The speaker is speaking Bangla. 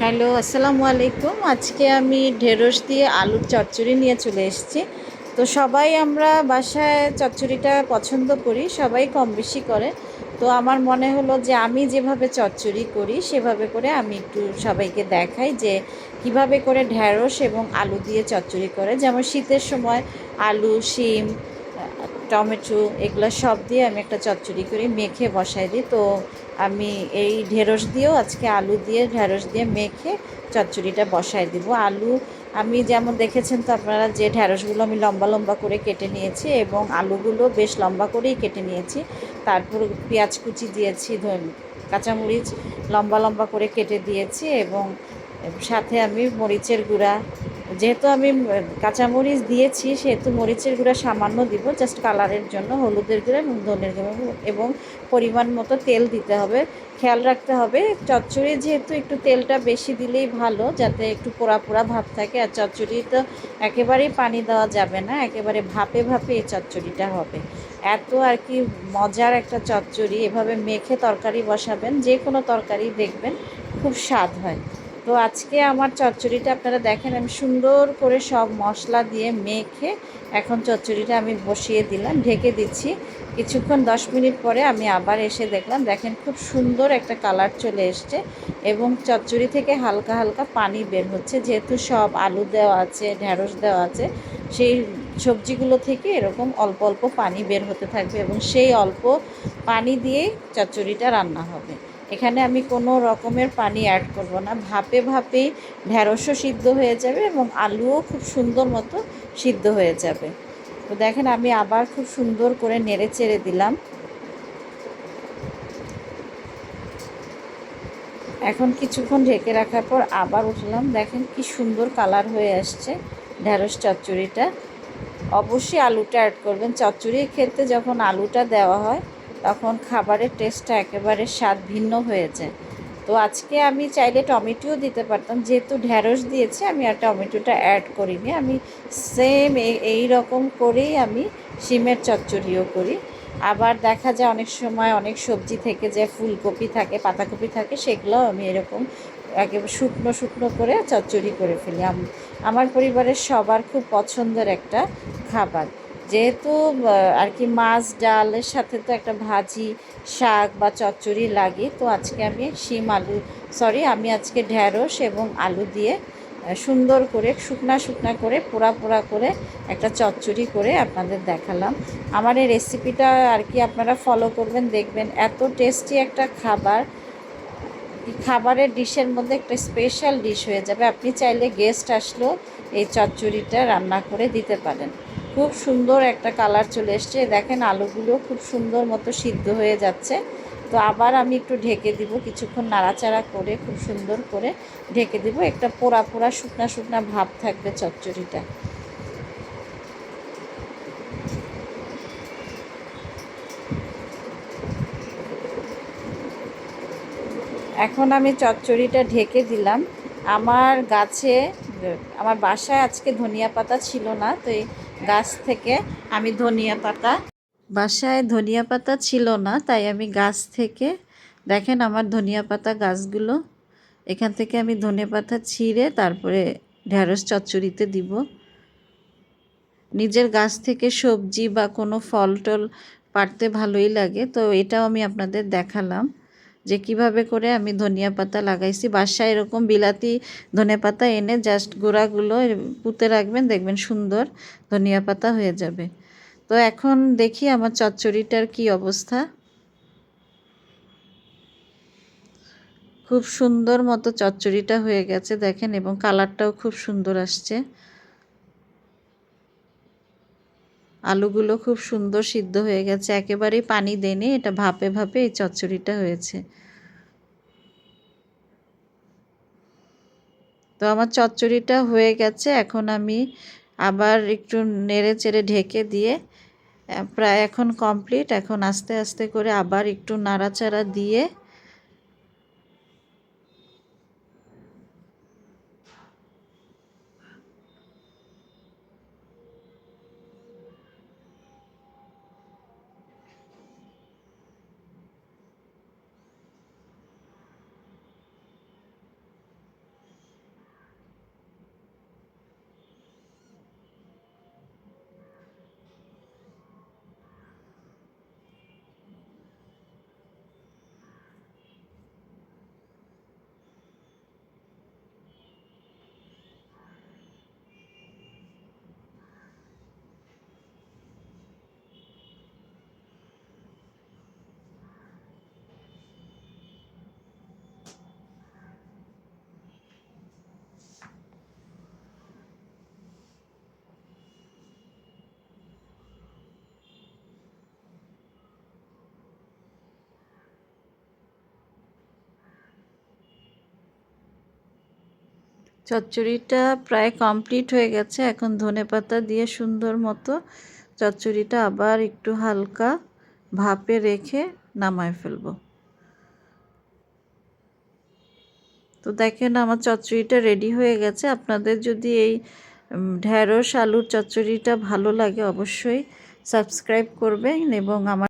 হ্যালো, আসসালামু আলাইকুম। আজকে আমি ঢেঁড়স দিয়ে আলুর চচ্চড়ি নিয়ে চলে এসেছি। তো সবাই আমরা বাসায় চচ্চড়িটা পছন্দ করি, সবাই কম বেশি করে। তো আমার মনে হলো যে আমি যেভাবে চচ্চড়ি করি সেভাবে করে আমি একটু সবাইকে দেখাই যে কিভাবে করে ঢেঁড়স এবং আলু দিয়ে চচ্চড়ি করে। যেমন শীতের সময় আলু, শিম, টমেটো এগুলো সব দিয়ে আমি একটা চচ্চড়ি করি, মেখে বসাই দিই। তো আমি এই ঢেঁড়স দিয়েও আজকে আলু দিয়ে ঢেঁড়স দিয়ে মেখে চচ্চড়িটা বসাই দিব। আলু আমি যেমন দেখেছেন তো আপনারা যে ঢেঁড়সগুলো আমি লম্বা লম্বা করে কেটে নিয়েছি এবং আলুগুলো বেশ লম্বা করেই কেটে নিয়েছি। তারপর পেঁয়াজ কুচি দিয়েছি, কাঁচামরিচ লম্বা লম্বা করে কেটে দিয়েছি এবং সাথে আমি মরিচের গুঁড়া, যেহেতু আমি কাঁচামরিচ দিয়েছি সেহেতু মরিচের গুঁড়া সামান্য দিব জাস্ট কালারের জন্য, হলুদের গুঁড়া এবং ধনের গুঁড়া এবং পরিমাণ মতো তেল দিতে হবে। খেয়াল রাখতে হবে চচ্চড়ি যেহেতু একটু তেলটা বেশি দিলেই ভালো, যাতে একটু পোড়া পোড়া ভাব থাকে। আর চচ্চড়ি তো একেবারেই পানি দেওয়া যাবে না, একেবারে ভাপে ভাপে এই চচ্চড়িটা হবে। এত আর কি মজার একটা চচ্চড়ি, এভাবে মেখে তরকারি বসাবেন, যে কোনো তরকারি দেখবেন খুব স্বাদ হয়। তো আজকে আমার চচ্চড়িটা আপনারা দেখেন আমি সুন্দর করে সব মশলা দিয়ে মেখে এখন চচ্চড়িটা আমি বসিয়ে দিলাম, ঢেকে দিচ্ছি। কিছুক্ষণ 10 মিনিট পরে আমি আবার এসে দেখলাম, দেখেন খুব সুন্দর একটা কালার চলে এসছে এবং চচ্চড়ি থেকে হালকা হালকা পানি বের হচ্ছে, যেহেতু সব আলু দেওয়া আছে, ঢেঁড়স দেওয়া আছে, সেই সবজিগুলো থেকে এরকম অল্প অল্প পানি বের হতে থাকবে এবং সেই অল্প পানি দিয়েই চচ্চড়িটা রান্না হবে। এখানে আমি কোনো রকমের পানি অ্যাড করব না, ভাপে ভাপেই ঢেঁড়সও সিদ্ধ হয়ে যাবে এবং আলুও খুব সুন্দর মতো সিদ্ধ হয়ে যাবে। তো দেখেন আমি আবার খুব সুন্দর করে নেড়ে চেড়ে দিলাম। এখন কিছুক্ষণ ঢেকে রাখার পর আবার উঠলাম, দেখেন কি সুন্দর কালার হয়ে আসছে ঢেঁড়স চচ্চড়িটা। অবশ্যই আলুটা অ্যাড করবেন, চচ্চড়ির ক্ষেত্রে যখন আলুটা দেওয়া হয় তখন খাবারের টেস্টটা একেবারে স্বাদ ভিন্ন হয়ে যায়। তো আজকে আমি চাইলে টমেটোও দিতে পারতাম, যেহেতু ঢেঁড়স দিয়েছি আমি আর টমেটোটা অ্যাড করিনি। আমি সেম এই রকম করেই আমি শিমের চচ্চড়িও করি। আবার দেখা যায় অনেক সময় অনেক সবজি থেকে যে ফুলকপি থাকে, পাতাকপি থাকে, সেগুলোও আমি এরকম একেবারে শুকনো শুকনো করে চচ্চড়ি করে ফেলি। আমার পরিবারের সবার খুব পছন্দের একটা খাবার। যেহেতু আর কি মাছ ডালের সাথে তো একটা ভাজি, শাক বা চচ্চড়ি লাগে। তো আজকে আমি আমি আজকে ঢেঁড়স এবং আলু দিয়ে সুন্দর করে শুকনা শুকনা করে পোড়া পোড়া করে একটা চচ্চড়ি করে আপনাদের দেখালাম। আমার এই রেসিপিটা আর কি আপনারা ফলো করবেন, দেখবেন এত টেস্টি একটা খাবার, খাবারের ডিশের মধ্যে একটা স্পেশাল ডিশ হয়ে যাবে। আপনি চাইলে গেস্ট আসলেও এই চচ্চড়িটা রান্না করে দিতে পারেন। খুব সুন্দর একটা কালার চলে এসছে, দেখেন আলুগুলো খুব সুন্দর মতো সিদ্ধ হয়ে যাচ্ছে। তো আবার আমি একটু ঢেকে দিব, কিছুক্ষণ নাড়াচাড়া করে খুব সুন্দর করে ঢেকে দিব। একটা পোড়া পোড়া শুকনা শুকনা ভাব থাকবে চচ্চড়িটা। এখন আমি চচ্চড়িটা ঢেকে দিলাম। আমার গাছে, আমার বাসায় আজকে ধনিয়া পাতা ছিল না, তো এই গাছ থেকে আমি ধনিয়া পাতা, বাসায় ধনিয়া পাতা ছিল না তাই আমি গাছ থেকে, দেখেন আমার ধনিয়া পাতা গাছগুলো, এখান থেকে আমি ধনিয়া পাতা ছিঁড়ে তারপরে ঢেঁড়স চচ্চড়িতে দিব। নিজের গাছ থেকে সবজি বা কোনো ফল টল পাড়তে ভালোই লাগে, তো এটাও আমি আপনাদের দেখালাম যে কিভাবে করে আমি ধনিয়া পাতা লাগাইছি। বাসায় এরকম বিলাতি ধনিয়া পাতা এনে জাস্ট গোড়াগুলো পুঁতে রাখবেন, দেখবেন সুন্দর ধনিয়া পাতা হয়ে যাবে। তো এখন দেখি আমার চচ্চড়িটার কি অবস্থা। খুব সুন্দর মতো চচ্চড়িটা হয়ে গেছে দেখেন, এবং কালারটাও খুব সুন্দর আসছে। আলুগুলো খুব সুন্দর সিদ্ধ হয়ে গেছে, একেবারেই পানি দেয়নি, এটা ভাপে ভাপে এই চচ্চড়িটা হয়েছে। তো আমার চচ্চড়িটা হয়ে গেছে, এখন আমি আবার একটু নেড়ে চেড়ে ঢেকে দিয়ে প্রায় এখন কমপ্লিট। এখন আস্তে আস্তে করে আবার একটু নাড়াচাড়া দিয়ে চচ্চড়িটা প্রায় কমপ্লিট হয়ে গেছে। এখন ধনেপাতা দিয়ে সুন্দর মতো চচ্চড়িটা আবার একটু হালকা ভাপে রেখে নামায় ফেলবো। তো দেখেন আমার চচ্চড়িটা রেডি হয়ে গেছে। আপনাদের যদি এই ঢেঁড়স আলুর চচ্চড়িটা ভালো লাগে অবশ্যই সাবস্ক্রাইব করবেন এবং আমার